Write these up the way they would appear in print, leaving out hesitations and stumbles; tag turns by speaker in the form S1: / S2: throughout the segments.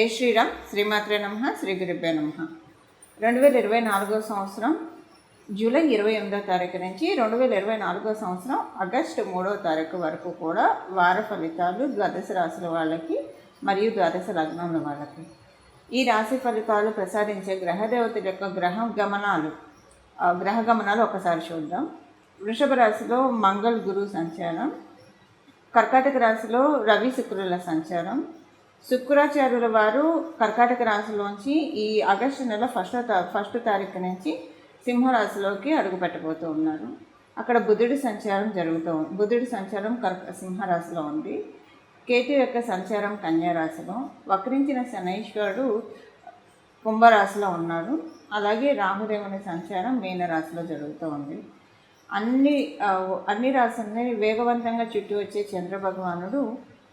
S1: జై శ్రీరామ్. శ్రీమాత్రే నమః. శ్రీ గురుభ్యో నమః. 2024 సంవత్సరం జూలై 28వ తారీఖు నుంచి 2024 సంవత్సరం ఆగస్టు 3వ తారీఖు వరకు కూడా వార ఫలితాలు ద్వాదశ రాశుల వాళ్ళకి మరియు ద్వాదశ లగ్నాల వాళ్ళకి ఈ రాశి ఫలితాలు ప్రసాదించే గ్రహదేవతల యొక్క గ్రహ గమనాలు ఒకసారి చూద్దాం. వృషభ రాశిలో మంగళ గురు సంచారం, కర్కాటక రాశిలో రవి శుక్రుల సంచారం. శుక్రాచార్యుల వారు కర్కాటక రాశిలోంచి ఈ ఆగస్టు నెల ఫస్ట్ తారీఖు నుంచి సింహరాశిలోకి అడుగుపెట్టబోతూ ఉన్నారు. అక్కడ బుధుడి సంచారం సింహరాశిలో ఉంది. కేతు యొక్క సంచారం కన్యారాశిలో, వక్రించిన శనైశ్వరుడు కుంభరాశిలో ఉన్నాడు. అలాగే రాహుదేవుని సంచారం మీనరాశిలో జరుగుతూ ఉంది. అన్ని రాశుల్ని వేగవంతంగా చుట్టూ వచ్చే చంద్రభగవానుడు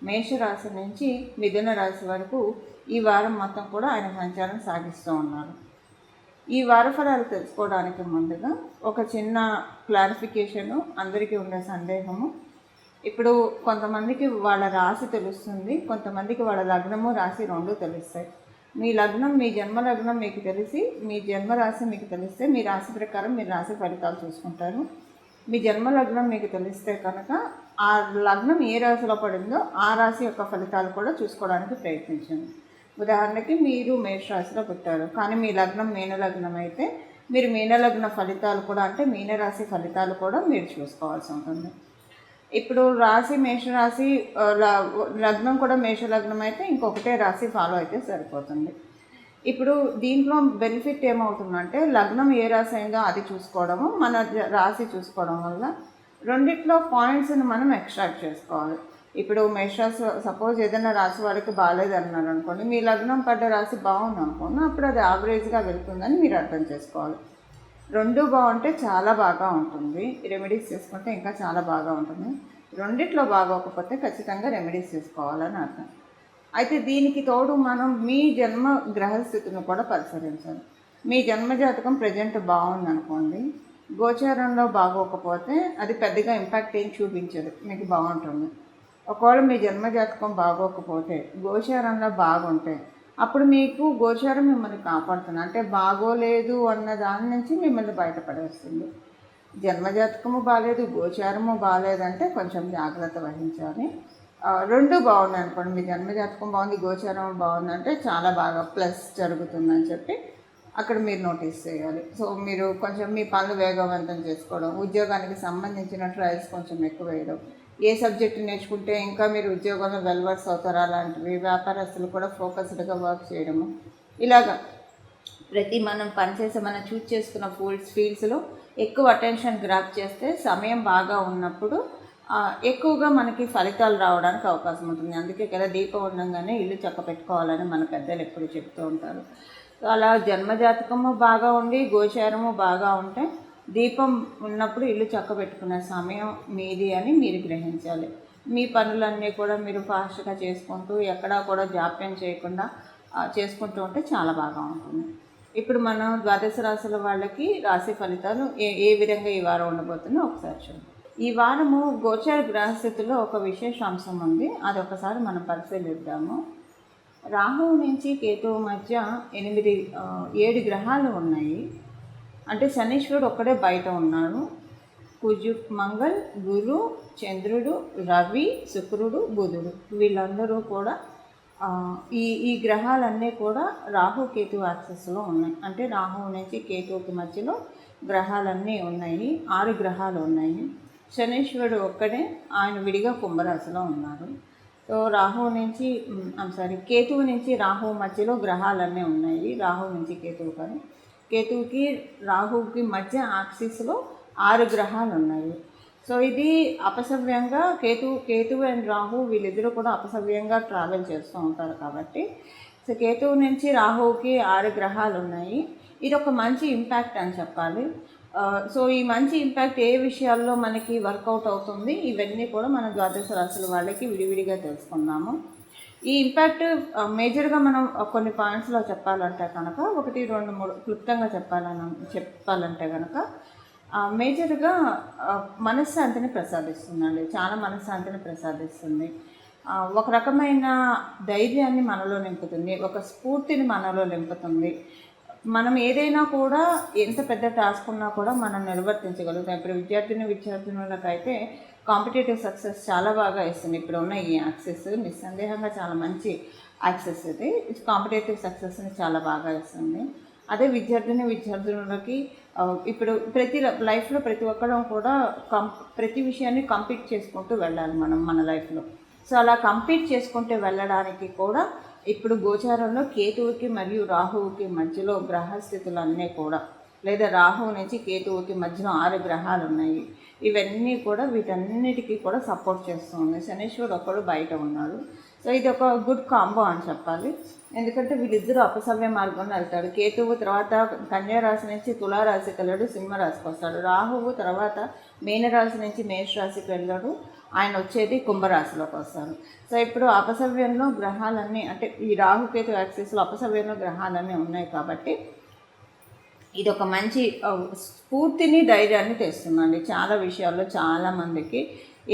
S1: మేషరాశి నుంచి మిథున రాశి వరకు ఈ వారం మొత్తం కూడా ఆయన సంచారం సాగిస్తూ ఉన్నారు. ఈ వార ఫలాలు తెలుసుకోవడానికి ముందుగా ఒక చిన్న క్లారిఫికేషను, అందరికీ ఉండే సందేహము. ఇప్పుడు కొంతమందికి వాళ్ళ రాశి తెలుస్తుంది, కొంతమందికి వాళ్ళ లగ్నము రాశి రెండు తెలుస్తాయి. మీ లగ్నం, మీ జన్మ లగ్నం మీకు తెలిసి, మీ జన్మరాశి మీకు తెలిస్తే మీ రాశి ప్రకారం మీరు రాశి ఫలితాలు చూసుకుంటారు. మీ జన్మ లగ్నం మీకు తెలిస్తే కనుక ఆ లగ్నం ఏ రాశిలో పడిందో ఆ రాశి యొక్క ఫలితాలు కూడా చూసుకోవడానికి ప్రయత్నించండి. ఉదాహరణకి మీరు మేషరాశిలో పుట్టారు, కానీ మీ లగ్నం మీనలగ్నం అయితే మీరు మీనలగ్న ఫలితాలు కూడా, అంటే మీనరాశి ఫలితాలు కూడా మీరు చూసుకోవాల్సి ఉంటుంది. ఇప్పుడు రాశి మేషరాశి, లగ్నం కూడా మేషలగ్నం అయితే ఇంకొకటే రాశి ఫాలో అయితే సరిపోతుంది. ఇప్పుడు దీంట్లో బెనిఫిట్ ఏమవుతుందంటే లగ్నం ఏ రాశి అయిందో అది చూసుకోవడము, మన రాశి చూసుకోవడం వల్ల రెండిట్లో పాయింట్స్ని మనం ఎక్స్ట్రాక్ట్ చేసుకోవాలి. ఇప్పుడు మేషరాశి సపోజ్ ఏదైనా రాశి వాడికి బాగాలేదన్నారు అనుకోండి, మీ లగ్నం పడ్డ రాశి బాగుంది అనుకోండి, అప్పుడు అది యావరేజ్గా వెళ్తుందని మీరు అర్థం చేసుకోవాలి. రెండు బాగుంటే చాలా బాగా ఉంటుంది, రెమెడీస్ చేసుకుంటే ఇంకా చాలా బాగా ఉంటుంది. రెండిట్లో బాగోకపోతే ఖచ్చితంగా రెమెడీస్ చేసుకోవాలని అర్థం. అయితే దీనికి తోడు మనం మీ జన్మ గ్రహస్థితిని కూడా పరిశీలించాలి. మీ జన్మజాతకం ప్రజెంట్ బాగుందనుకోండి, గోచారంలో బాగోకపోతే అది పెద్దగా ఇంపాక్ట్ ఏం చూపించదు, మీకు బాగుంటుంది. ఒకవేళ మీ జన్మజాతకం బాగోకపోతే గోచారంలో బాగుంటే అప్పుడు మీకు గోచారం మిమ్మల్ని కాపాడుతుంది, అంటే బాగోలేదు అన్న దాని నుంచి మిమ్మల్ని బయటపడేస్తుంది. జన్మజాతకము బాగాలేదు, గోచారము బాగాలేదంటే కొంచెం జాగ్రత్త వహించాలి. రెండు బాగున్నాయి అనుకోండి, మీ జన్మజాతకం బాగుంది, గోచారం బాగుందంటే చాలా బాగా ప్లస్ జరుగుతుందని చెప్పి అక్కడ మీరు నోటీస్ చేయాలి. సో మీరు కొంచెం మీ పనులు వేగవంతం చేసుకోవడం, ఉద్యోగానికి సంబంధించిన ట్రయల్స్ కొంచెం ఎక్కువ వేయడం, ఏ సబ్జెక్టు నేర్చుకుంటే ఇంకా మీరు ఉద్యోగంలో వెల్వర్స్ అవుతారా అలాంటివి, వ్యాపారస్తులు కూడా ఫోకస్డ్గా వర్క్ చేయడము, ఇలాగా మనం పనిచేసే మనం చూస్ చేసుకున్న ఫీల్డ్స్లో ఎక్కువ అటెన్షన్ గ్రాప్ చేస్తే సమయం బాగా ఉన్నప్పుడు ఎక్కువగా మనకి ఫలితాలు రావడానికి అవకాశం ఉంటుంది. అందుకే కదా దీపం ఉండగానే ఇల్లు చక్క పెట్టుకోవాలని మన పెద్దలు ఎప్పుడు చెప్తూ ఉంటారు. సో అలా జన్మజాతకము బాగా ఉండి గోచారము బాగా ఉంటే దీపం ఉన్నప్పుడు ఇల్లు చక్క పెట్టుకునే సమయం మీది అని మీరు గ్రహించాలి. మీ పనులన్నీ కూడా మీరు ఫాస్ట్గా చేసుకుంటూ ఎక్కడా కూడా జాప్యం చేయకుండా చేసుకుంటూ ఉంటే చాలా బాగా ఉంటుంది. ఇప్పుడు మనం ద్వాదశ రాశుల వాళ్ళకి రాశి ఫలితాలు ఏ విధంగా ఈ వారం ఉండబోతుందో ఒకసారి చూద్దాం. ఈ వారము గోచార గ్రహస్థితిలో ఒక విశేష అంశం ఉంది, అది ఒకసారి మనం పరిశీలిద్దాము. రాహువు నుంచి కేతువు మధ్య 7 గ్రహాలు ఉన్నాయి. అంటే శనీశ్వరుడు ఒక్కడే బయట ఉన్నాడు. మంగళ్, గురు, చంద్రుడు, రవి, శుక్రుడు, బుధుడు, వీళ్ళందరూ కూడా ఈ గ్రహాలన్నీ కూడా రాహు కేతు యాక్సెస్లో ఉన్నాయి. అంటే రాహువు నుంచి కేతువుకి మధ్యలో గ్రహాలన్నీ ఉన్నాయి, 6 గ్రహాలు ఉన్నాయి. శనీశ్వరుడు ఒక్కడే, ఆయన విడిగా కుంభరాశిలో ఉన్నారు. సో కేతువు నుంచి రాహువు మధ్యలో గ్రహాలన్నీ ఉన్నాయి. రాహువు నుంచి కేతువు కానీ కేతువుకి రాహువుకి మధ్య యాక్సిస్లో 6 గ్రహాలు ఉన్నాయి. సో ఇది అపసవ్యంగా కేతువు అండ్ రాహు వీళ్ళిద్దరూ కూడా అపసవ్యంగా ట్రావెల్ చేస్తూ ఉంటారు. కాబట్టి సో కేతువు నుంచి రాహువుకి 6 గ్రహాలు ఉన్నాయి. ఇది ఒక మంచి ఇంపాక్ట్ అని చెప్పాలి. సో ఈ మంచి ఇంపాక్ట్ ఏ విషయాల్లో మనకి వర్కౌట్ అవుతుంది, ఇవన్నీ కూడా మన ద్వాదశ రాశుల వాళ్ళకి విడివిడిగా తెలుసుకున్నాము. ఈ ఇంపాక్ట్ మేజర్గా మనం కొన్ని పాయింట్స్లో చెప్పాలంటే కనుక 1, 2, 3 క్లుప్తంగా చెప్పాలంటే కనుక మేజర్గా మనశ్శాంతిని ప్రసాదిస్తుందండి, చాలా మనశ్శాంతిని ప్రసాదిస్తుంది. ఒక రకమైన ధైర్యాన్ని మనలో నింపుతుంది, ఒక స్ఫూర్తిని మనలో నింపుతుంది. మనం ఏదైనా కూడా ఎంత పెద్ద టాస్క్ ఉన్నా కూడా మనం నిర్వర్తించగలుగుతాం. ఇప్పుడు విద్యార్థినులకైతే కాంపిటేటివ్ సక్సెస్ చాలా బాగా ఇస్తుంది. ఇప్పుడు ఉన్న ఈ యాక్సెస్ నిస్సందేహంగా చాలా మంచి యాక్సెస్ ఇది. కాంపిటేటివ్ సక్సెస్ని చాలా బాగా ఇస్తుంది. అదే విద్యార్థులకి ఇప్పుడు లైఫ్లో ప్రతి ఒక్కరం కూడా ప్రతి విషయాన్ని కంపీట్ చేసుకుంటూ వెళ్ళాలి మన లైఫ్లో. సో అలా కంపీట్ చేసుకుంటూ వెళ్ళడానికి కూడా ఇప్పుడు గోచారంలో కేతువుకి మరియు రాహువుకి మధ్యలో గ్రహస్థితులన్నీ కూడా, లేదా రాహువు నుంచి కేతువుకి మధ్యలో 6 గ్రహాలు ఉన్నాయి. ఇవన్నీ కూడా వీటన్నిటికీ కూడా సపోర్ట్ చేస్తుంది. శనీశ్వరుడు ఒక్కడు బయట ఉన్నాడు. సో ఇది ఒక గుడ్ కాంబో అని చెప్పాలి. ఎందుకంటే వీళ్ళిద్దరూ అపసవ్య మార్గంలో వెళ్తాడు. కేతువు తర్వాత కన్యారాశి నుంచి తులారాశికి వెళ్ళాడు, సింహరాశికి వస్తాడు. రాహువు తర్వాత మీనరాశి నుంచి మేషరాశికి వెళ్ళాడు, ఆయన వచ్చేది కుంభరాశిలోకి వస్తారు. సో ఇప్పుడు అపసవ్యంలో గ్రహాలన్నీ, అంటే ఈ రాహుకేతు యాక్సిస్లో అపసవ్యంలో గ్రహాలన్నీ ఉన్నాయి కాబట్టి ఇది ఒక మంచి స్ఫూర్తిని, ధైర్యాన్ని తెస్తుందండి. చాలా విషయాల్లో చాలామందికి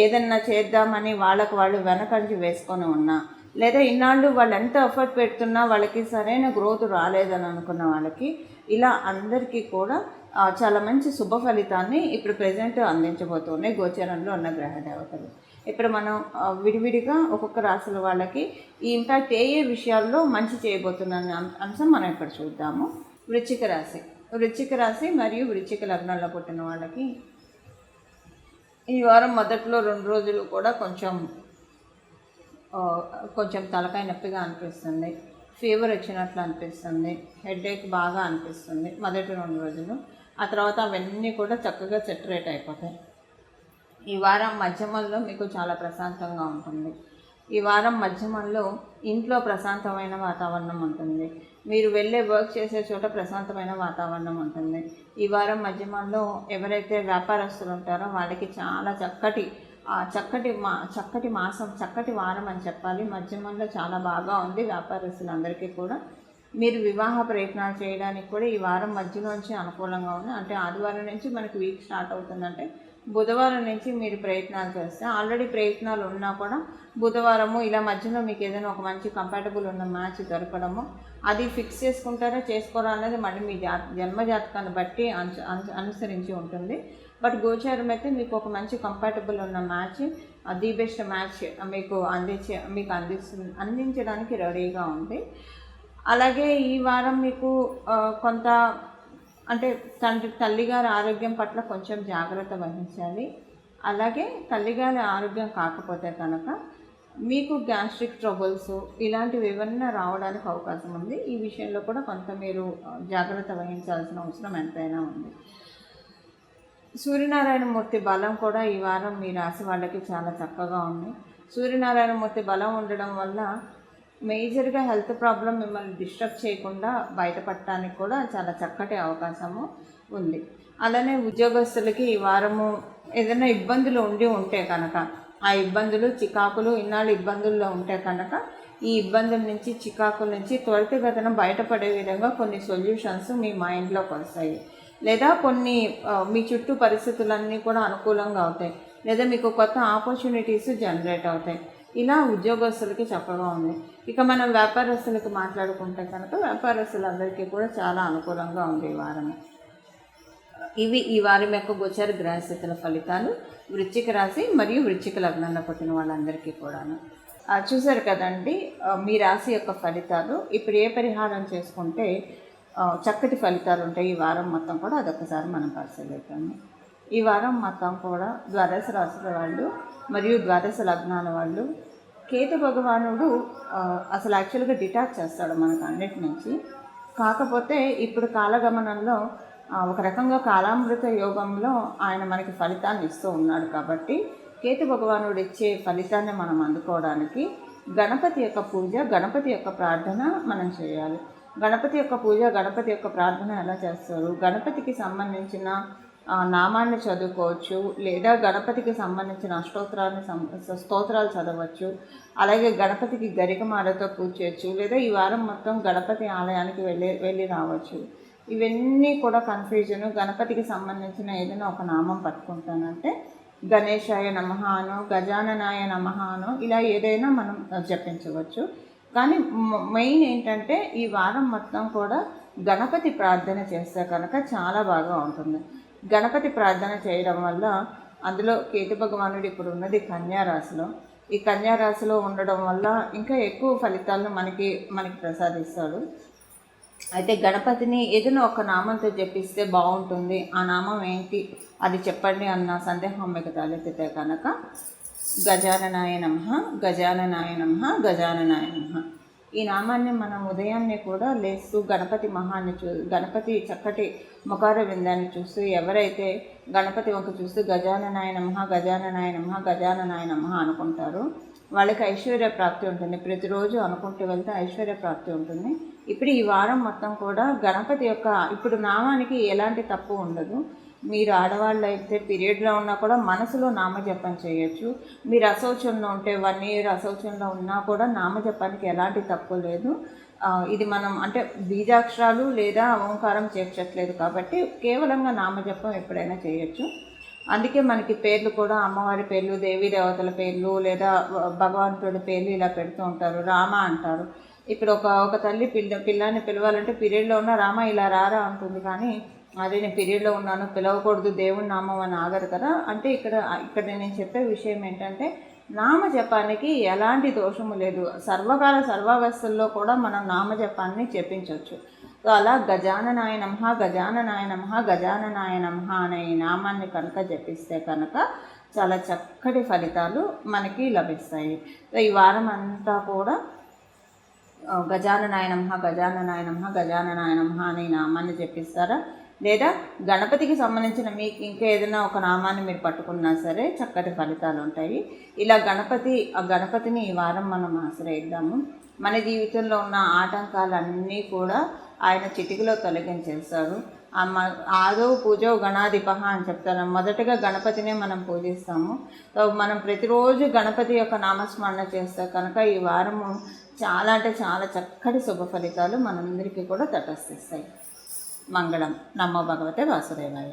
S1: ఏదన్నా చేద్దామని వాళ్ళు వెనకంచి వేసుకొని ఉన్నా, లేదా ఇన్నాళ్ళు వాళ్ళు ఎంత ఎఫర్ట్ పెడుతున్నా వాళ్ళకి సరైన గ్రోత్ రాలేదని అనుకున్న వాళ్ళకి ఇలా అందరికీ కూడా చాలా మంచి శుభ ఫలితాన్ని ఇప్పుడు ప్రజెంట్ అందించబోతున్నాయి గోచరంలో ఉన్న గ్రహ దేవతలు. ఇప్పుడు మనం విడివిడిగా ఒక్కొక్క రాశుల వాళ్ళకి ఈ ఇంపాక్ట్ ఏ విషయాల్లో మంచి చేయబోతున్న అంశం మనం ఇక్కడ చూద్దాము. వృశ్చిక రాశి మరియు వృశ్చిక లగ్నంలో పుట్టిన వాళ్ళకి ఈ వారం మొదట్లో 2 రోజులు కూడా కొంచెం తలకాయ నొప్పిగా అనిపిస్తుంది, ఫీవర్ వచ్చినట్లు అనిపిస్తుంది, హెడేక్ బాగా అనిపిస్తుంది మొదటి 2 రోజులు. ఆ తర్వాత అవన్నీ కూడా చక్కగా సెటరేట్ అయిపోతాయి. ఈ వారం మధ్యమంలో మీకు చాలా ప్రశాంతంగా ఉంటుంది. ఈ వారం మధ్యమంలో ఇంట్లో ప్రశాంతమైన వాతావరణం ఉంటుంది. మీరు వెళ్ళే వర్క్ చేసే చోట ప్రశాంతమైన వాతావరణం ఉంటుంది. ఈ వారం మధ్యమంలో ఎవరైతే వ్యాపారస్తులు ఉంటారో వాళ్ళకి చాలా చక్కటి మాసం, చక్కటి వారం అని చెప్పాలి. మధ్యమంలో చాలా బాగా ఉంది వ్యాపారస్తులందరికీ కూడా. మీరు వివాహ ప్రయత్నాలు చేయడానికి కూడా ఈ వారం మధ్యలోంచి అనుకూలంగా ఉంది. అంటే ఆదివారం నుంచి మనకి వీక్ స్టార్ట్ అవుతుందంటే బుధవారం నుంచి మీరు ప్రయత్నాలు చేస్తే, ఆల్రెడీ ప్రయత్నాలు ఉన్నా కూడా బుధవారము ఇలా మధ్యలో మీకు ఏదైనా ఒక మంచి కంపాటబుల్ ఉన్న మ్యాచ్ దొరకడము, అది ఫిక్స్ చేసుకుంటారా చేసుకోరా అనేది మళ్ళీ మీ జన్మజాతకాన్ని బట్టి అనుసరించి ఉంటుంది. బట్ గోచారం అయితే మీకు ఒక మంచి కంపాటబుల్ ఉన్న మ్యాచ్, ది బెస్ట్ మ్యాచ్ మీకు అందించడానికి రెడీగా ఉంది. అలాగే ఈ వారం మీకు కొంత అంటే తల్లిగారి ఆరోగ్యం పట్ల కొంచెం జాగ్రత్త వహించాలి. అలాగే తల్లిగారి ఆరోగ్యం కాకపోతే కనుక మీకు గ్యాస్ట్రిక్ ట్రబుల్స్ ఇలాంటివి ఏమన్నా రావడానికి అవకాశం ఉంది. ఈ విషయంలో కూడా కొంత మీరు జాగ్రత్త వహించాల్సిన అవసరం ఎంతైనా ఉంది. సూర్యనారాయణమూర్తి బలం కూడా ఈ వారం మీ రాశి వాళ్ళకి చాలా చక్కగా ఉంది. సూర్యనారాయణమూర్తి బలం ఉండడం వల్ల మేజర్గా హెల్త్ ప్రాబ్లం మిమ్మల్ని డిస్టర్బ్ చేయకుండా బయటపడటానికి కూడా చాలా చక్కటి అవకాశము ఉంది. అలానే ఉద్యోగస్తులకి ఈ వారము ఏదైనా ఇబ్బందులు ఉంటే కనుక ఆ ఇబ్బందులు, చికాకులు, ఇన్నాళ్ళు ఇబ్బందుల్లో ఉంటే కనుక ఈ ఇబ్బందుల నుంచి, చికాకుల నుంచి త్వరితగతిన బయటపడే విధంగా కొన్ని సొల్యూషన్స్ మీ మైండ్లోకి వస్తాయి. లేదా కొన్ని మీ చుట్టూ పరిస్థితులన్నీ కూడా అనుకూలంగా అవుతాయి, లేదా మీకు కొత్త ఆపర్చునిటీస్ జనరేట్ అవుతాయి. ఇలా ఉద్యోగస్తులకి చక్కగా ఉంది. ఇక మనం వ్యాపారస్తులకు మాట్లాడుకుంటే కనుక వ్యాపారస్తులందరికీ కూడా చాలా అనుకూలంగా ఉంది ఈ వారము. ఇవి ఈ వారం యొక్క గోచర గ్రహస్థితుల ఫలితాలు వృశ్చిక రాశి మరియు వృశ్చిక లగ్నంలో పుట్టిన వాళ్ళందరికీ కూడాను. చూశారు కదండి మీ రాశి యొక్క ఫలితాలు. ఇప్పుడు ఏ పరిహారం చేసుకుంటే చక్కటి ఫలితాలు ఉంటాయి ఈ వారం మొత్తం కూడా అదొకసారి మనం పరిశీలిద్దాము. ఈ వారం మొత్తం కూడా ద్వాదశ రాశుల వాళ్ళు మరియు ద్వాదశ లగ్నాల వాళ్ళు, కేతు భగవానుడు అసలు యాక్చువల్గా డిటాచ్ చేస్తాడు మనకు అన్నిటి నుంచి. కాకపోతే ఇప్పుడు కాలగమనంలో ఒక రకంగా కాలామృత యోగంలో ఆయన మనకి ఫలితాన్ని ఇస్తూ ఉన్నాడు. కాబట్టి కేతు భగవానుడు ఇచ్చే ఫలితాన్ని మనం అందుకోవడానికి గణపతి యొక్క పూజ, గణపతి యొక్క ప్రార్థన మనం చేయాలి. గణపతి యొక్క పూజ, గణపతి యొక్క ప్రార్థన ఎలా చేస్తారు? గణపతికి సంబంధించిన నామాన్ని చదువుకోవచ్చు, లేదా గణపతికి సంబంధించిన స్తోత్రాలు చదవచ్చు. అలాగే గణపతికి గరికమాలతో పూజ చేయొచ్చు, లేదా ఈ వారం మొత్తం గణపతి ఆలయానికి వెళ్ళి రావచ్చు. ఇవన్నీ కూడా కన్ఫ్యూజను. గణపతికి సంబంధించిన ఏదైనా ఒక నామం పట్టుకుంటానంటే గణేశాయ నమః అనో, గజాననాయ నమః అనో ఇలా ఏదైనా మనం జపించవచ్చు. కానీ మెయిన్ ఏంటంటే ఈ వారం మొత్తం కూడా గణపతి ప్రార్థన చేస్తే కనుక చాలా బాగా ఉంటుంది. గణపతి ప్రార్థన చేయడం వల్ల అందులో కేతు భగవానుడు ఇప్పుడు ఉన్నది కన్యారాశిలో. ఈ కన్యారాశిలో ఉండడం వల్ల ఇంకా ఎక్కువ ఫలితాలను మనకి ప్రసాదిస్తాడు. అయితే గణపతిని ఏదైనా ఒక నామంతో జపిస్తే బాగుంటుంది, ఆ నామం ఏంటి అది చెప్పండి అన్న సందేహం మీకు తలెత్తితే కనుక గజాననాయ నమః, గజాననాయ నమః, గజాననాయ నమః ఈ నామాన్ని మనం ఉదయాన్నే కూడా లేస్తూ గణపతి చక్కటి ముఖార విందాన్ని చూస్తూ ఎవరైతే గణపతి వంక చూస్తూ గజాననాయ నమః, గజాననాయ నమః, గజాననాయ నమః అనుకుంటారో వాళ్ళకి ఐశ్వర్య ప్రాప్తి ఉంటుంది. ప్రతిరోజు అనుకుంటూ వెళ్తే ఐశ్వర్య ప్రాప్తి ఉంటుంది. ఇప్పుడు ఈ వారం మొత్తం కూడా గణపతి యొక్క ఇప్పుడు నామానికి ఎలాంటి తప్పు ఉండదు. మీరు ఆడవాళ్ళు అయితే పీరియడ్లో ఉన్నా కూడా మనసులో నామజపం చేయొచ్చు. మీరు అశౌచంలో ఉంటే 1 year అశౌచంలో ఉన్నా కూడా నామజపానికి ఎలాంటి తప్పు లేదు. ఇది మనం అంటే బీజాక్షరాలు లేదా ఓంకారం చేర్చట్లేదు కాబట్టి కేవలంగా నామజపం ఎప్పుడైనా చేయొచ్చు. అందుకే మనకి పేర్లు కూడా అమ్మవారి పేర్లు, దేవీ దేవతల పేర్లు లేదా భగవంతుడి పేర్లు ఇలా పెడుతూ ఉంటారు. రామ అంటారు. ఇప్పుడు ఒక తల్లి పిల్లాన్ని పిలవాలంటే పీరియడ్లో ఉన్న రామ ఇలా రారా అంటుంది. కానీ అదే నేను పీరియడ్లో ఉన్నాను పిలవకూడదు దేవుడి నామం అని ఆగరు కదా. అంటే ఇక్కడ నేను చెప్పే విషయం ఏంటంటే నామజపానికి ఎలాంటి దోషము లేదు. సర్వకాల సర్వావస్థల్లో కూడా మనం నామజపాన్ని చెప్పించవచ్చు. సో అలా గజాననాయ నమః, గజాననాయ నమః, గజాననాయ నమః అనే ఈ నామాన్ని కనుక జపిస్తే కనుక చాలా చక్కటి ఫలితాలు మనకి లభిస్తాయి. సో ఈ వారం అంతా కూడా గజాననాయ నమః, గజాననాయ నమః, గజాననాయ నమః అనే నామాన్ని జపిస్తారా, లేదా గణపతికి సంబంధించిన మీకు ఇంకా ఏదైనా ఒక నామాన్ని మీరు పట్టుకున్నా సరే చక్కటి ఫలితాలు ఉంటాయి. ఇలా గణపతిని ఈ వారం మనం ఆశ్రయిద్దాము. మన జీవితంలో ఉన్న ఆటంకాలన్నీ కూడా ఆయన చిటికలో తొలగించేస్తారు. ఆదో పూజో గణాధిపః అని చెప్తారు. మొదటగా గణపతినే మనం పూజిస్తాము. మనం ప్రతిరోజు గణపతి యొక్క నామస్మరణ చేస్తే కనుక ఈ వారము చాలా అంటే చాలా చక్కటి శుభ ఫలితాలు మనందరికీ కూడా తటస్థిస్తాయి. మంగళం. నమో భగవతే వాసుదేవాయ.